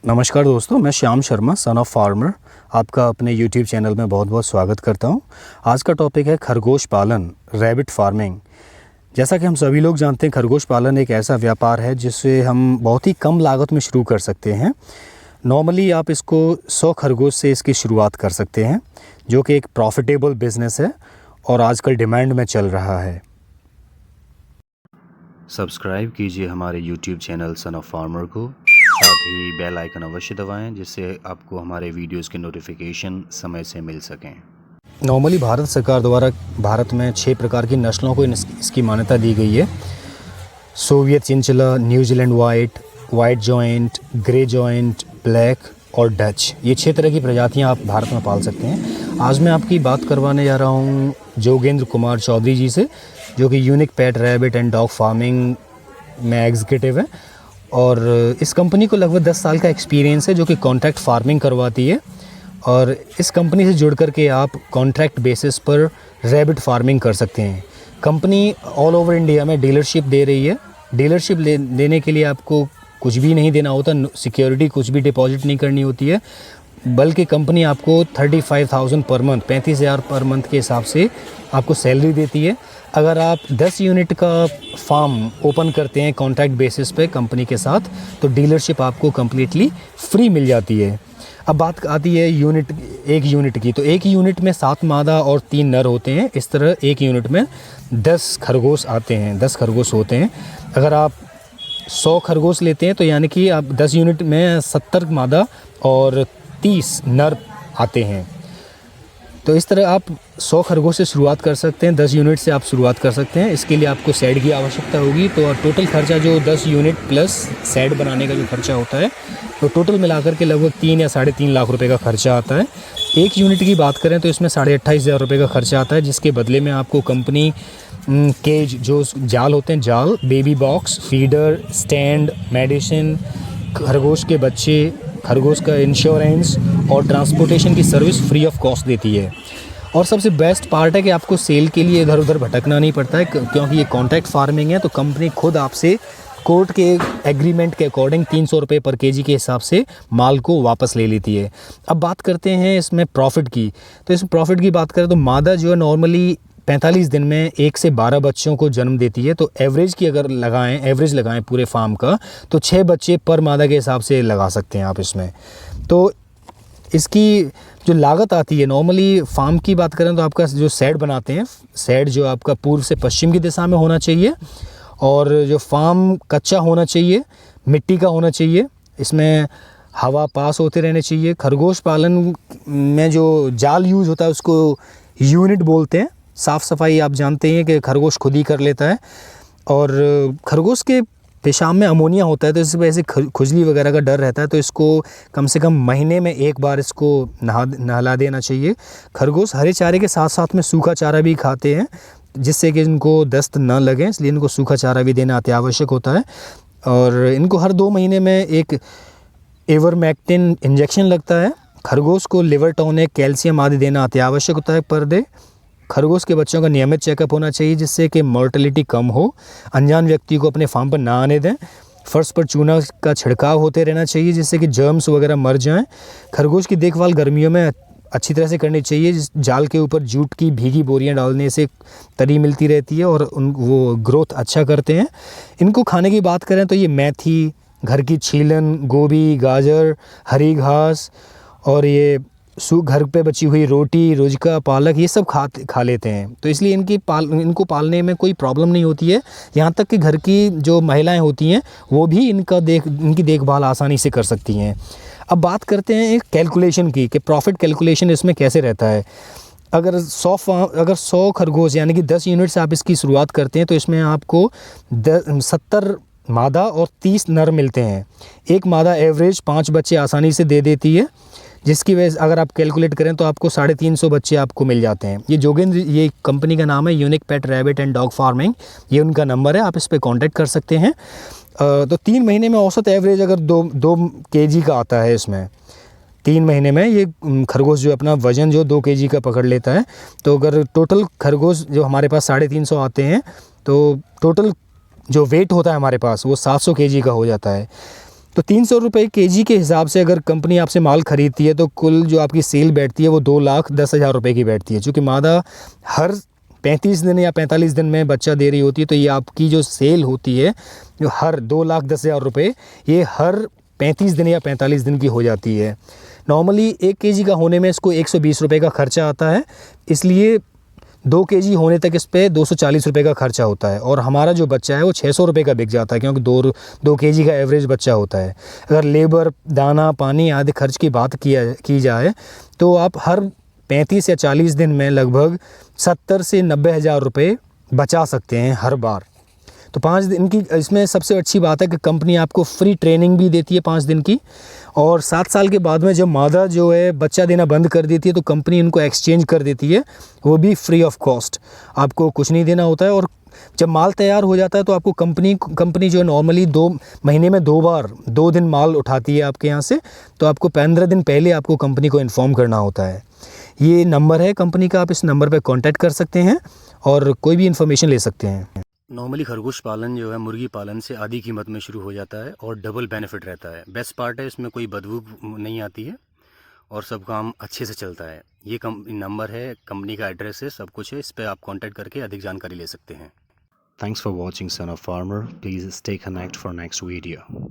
नमस्कार दोस्तों, मैं Shyam Sharma son of farmer आपका अपने YouTube चैनल में बहुत बहुत स्वागत करता हूं। आज का टॉपिक है खरगोश पालन, रैबिट फार्मिंग। जैसा कि हम सभी लोग जानते हैं, खरगोश पालन एक ऐसा व्यापार है जिसे हम बहुत ही कम लागत में शुरू कर सकते हैं। नॉर्मली आप इसको 100 खरगोश से इसकी शुरुआत कर सकते हैं, जो कि एक प्रॉफिटेबल बिज़नेस है और आजकल डिमांड में चल रहा है। सब्सक्राइब कीजिए हमारे YouTube channel son of farmer को, साथ ही बेल आइकन अवश्य दबाएं जिससे आपको हमारे वीडियोस के नोटिफिकेशन समय से मिल सकें। नॉर्मली भारत सरकार द्वारा भारत में 6 प्रकार की नस्लों को इसकी मान्यता दी गई है। Soviet chinchilla, New Zealand white, white giant, grey giant, black और डच, ये 6 तरह की प्रजातियां आप भारत में पाल सकते हैं। आज मैं आपकी बात करवाने जा रहा हूं जोगेंद्र कुमार चौधरी जी से, जो कि unique pet rabbit and dog farming में एग्जीक्यूटिव है और इस कंपनी को लगभग 10 साल का एक्सपीरियंस है, जो कि कॉन्ट्रैक्ट फार्मिंग करवाती है। और इस कंपनी से जुड़ कर के आप कॉन्ट्रैक्ट बेसिस पर रैबिट फार्मिंग कर सकते हैं। कंपनी ऑल ओवर इंडिया में डीलरशिप दे रही है। डीलरशिप देने के लिए आपको कुछ भी नहीं देना होता, सिक्योरिटी कुछ भी डिपॉजिट नहीं करनी होती है, बल्कि कंपनी आपको 35,000 पर मंथ, 35,000 पर मंथ के हिसाब से आपको सैलरी देती है। अगर आप 10 यूनिट का फार्म ओपन करते हैं कॉन्ट्रैक्ट बेसिस पे कंपनी के साथ, तो डीलरशिप आपको कम्प्लीटली फ्री मिल जाती है। अब बात आती है एक यूनिट की, तो एक यूनिट में 7 मादा और 3 नर होते हैं। इस तरह एक यूनिट में 10 खरगोश आते हैं, 10 खरगोश होते हैं। अगर आप 100 खरगोश लेते हैं तो यानी कि आप 10 यूनिट में 70 मादा और 30 नर आते हैं। तो इस तरह आप 100 खरगोश से शुरुआत कर सकते हैं, 10 यूनिट से आप शुरुआत कर सकते हैं। इसके लिए आपको शेड की आवश्यकता होगी। तो टोटल खर्चा जो 10 यूनिट प्लस शेड बनाने का जो खर्चा होता है, तो टोटल मिलाकर के लगभग 3 या 3.5 लाख रुपए का खर्चा आता है। एक यूनिट की बात करें तो इसमें 28,500 रुपये का खर्चा आता है, जिसके बदले में आपको कंपनी केज, जो जाल होते हैं, जाल, baby box, feeder, stand, medicine, खरगोश के बच्चे, खरगोश का इंश्योरेंस और ट्रांसपोर्टेशन की सर्विस फ्री ऑफ कॉस्ट देती है। और सबसे बेस्ट पार्ट है कि आपको सेल के लिए इधर उधर भटकना नहीं पड़ता है, क्योंकि ये कॉन्ट्रैक्ट फार्मिंग है। तो कंपनी खुद आपसे कोर्ट के एग्रीमेंट के अकॉर्डिंग 300 रुपये पर केजी के हिसाब से माल को वापस ले लेती है। अब बात करते हैं इसमें प्रॉफिट की। तो इस प्रॉफिट की बात करें तो मादा जो है नॉर्मली 45 दिन में 1 से 12 बच्चों को जन्म देती है। तो एवरेज की अगर एवरेज लगाएं पूरे फार्म का, तो 6 बच्चे पर मादा के हिसाब से लगा सकते हैं आप इसमें। तो इसकी जो लागत आती है, नॉर्मली फार्म की बात करें तो आपका जो शेड बनाते हैं, शेड जो आपका पूर्व से पश्चिम की दिशा में होना चाहिए, और जो फार्म कच्चा होना चाहिए, मिट्टी का होना चाहिए, इसमें हवा पास होते रहने चाहिए। खरगोश पालन में जो जाल यूज़ होता है उसको यूनिट बोलते हैं। साफ़ सफाई आप जानते हैं कि खरगोश खुद ही कर लेता है, और खरगोश के पेशाब में अमोनिया होता है, तो इस वजह से खुजली वगैरह का डर रहता है। तो इसको कम से कम महीने में एक बार इसको नहला देना चाहिए। खरगोश हरे चारे के साथ साथ में सूखा चारा भी खाते हैं, जिससे कि इनको दस्त न लगे, इसलिए इनको सूखा चारा भी देना अति आवश्यक होता है। और इनको हर 2 महीने में एक इवरमेक्टिन इंजेक्शन लगता है। खरगोश को लिवर टॉनिक, कैल्शियम आदि देना अति आवश्यक होता है पर डे। खरगोश के बच्चों का नियमित चेकअप होना चाहिए, जिससे कि मोर्टेलिटी कम हो। अनजान व्यक्ति को अपने फार्म पर ना आने दें। फर्श पर चूना का छिड़काव होते रहना चाहिए, जिससे कि जर्म्स वगैरह मर जाएं। खरगोश की देखभाल गर्मियों में अच्छी तरह से करनी चाहिए। जाल के ऊपर जूट की भीगी बोरियां डालने से तरी मिलती रहती है और वो ग्रोथ अच्छा करते हैं। इनको खाने की बात करें तो ये मेथी, घर की छीलन, गोभी, गाजर, हरी घास और ये घर पे बची हुई रोटी, रोजका, पालक, ये सब खा लेते हैं। तो इसलिए इनको पालने में कोई प्रॉब्लम नहीं होती है। यहाँ तक कि घर की जो महिलाएं होती हैं वो भी इनकी देखभाल आसानी से कर सकती हैं। अब बात करते हैं एक कैलकुलेशन की, कि प्रॉफिट कैलकुलेशन इसमें कैसे रहता है। अगर 100 खरगोश यानी कि 10 यूनिट से आप इसकी शुरुआत करते हैं, तो इसमें आपको 70 मादा और 30 नर मिलते हैं। एक मादा एवरेज 5 बच्चे आसानी से दे देती है, जिसकी वजह से अगर आप कैलकुलेट करें तो आपको 350 बच्चे आपको मिल जाते हैं। ये जोगेंद्र, ये कंपनी का नाम है unique pet rabbit and dog farming, ये उनका नंबर है, आप इस पर कॉन्टैक्ट कर सकते हैं। तो 3 महीने में औसत एवरेज अगर 2 केजी का आता है इसमें, 3 महीने में ये खरगोश जो अपना वज़न जो 2 केजी का पकड़ लेता है। तो अगर टोटल खरगोश जो हमारे पास 350 आते हैं, तो टोटल जो वेट होता है हमारे पास वो 700 केजी का हो जाता है। तो 300 रुपये kg के हिसाब से अगर कंपनी आपसे माल ख़रीदती है तो कुल जो आपकी सेल बैठती है वो 2,10,000 रुपये की बैठती है। चूँकि मादा हर 35 दिन या 45 दिन में बच्चा दे रही होती है, तो ये आपकी जो सेल होती है जो हर 2,10,000 रुपये, ये हर 35 दिन या 45 दिन की हो जाती है। नॉर्मली 1 kg का होने में इसको 120 रुपये का खर्चा आता है, इसलिए 2 kg होने तक इस पे 240 रुपये का खर्चा होता है। और हमारा जो बच्चा है वो 600 रुपये का बिक जाता है, क्योंकि 2 kg का एवरेज बच्चा होता है। अगर लेबर, दाना, पानी आदि खर्च की बात की जाए तो आप हर 35 या 40 दिन में लगभग 70 से 90 हज़ार रुपये बचा सकते हैं हर बार। तो 5 दिन की इसमें सबसे अच्छी बात है कि कंपनी आपको फ्री ट्रेनिंग भी देती है 5 दिन की, और 7 साल के बाद में जब मादा जो है बच्चा देना बंद कर देती है तो कंपनी इनको एक्सचेंज कर देती है, वो भी फ्री ऑफ कॉस्ट, आपको कुछ नहीं देना होता है। और जब माल तैयार हो जाता है तो आपको कंपनी जो नॉर्मली 2 महीने में 2 बार 2 दिन माल उठाती है आपके यहाँ से, तो आपको 15 दिन पहले आपको कंपनी को इन्फॉर्म करना होता है। ये नंबर है कंपनी का, आप इस नंबर पर कॉन्टैक्ट कर सकते हैं और कोई भी इन्फॉर्मेशन ले सकते हैं। नॉर्मली खरगोश पालन जो है मुर्गी पालन से आधी कीमत में शुरू हो जाता है और डबल बेनिफिट रहता है। बेस्ट पार्ट है इसमें कोई बदबू नहीं आती है और सब काम अच्छे से चलता है। ये नंबर है, कंपनी का एड्रेस है, सब कुछ है, इस पर आप कांटेक्ट करके अधिक जानकारी ले सकते हैं। Thanks for watching son of farmer. Please stay connect for next video.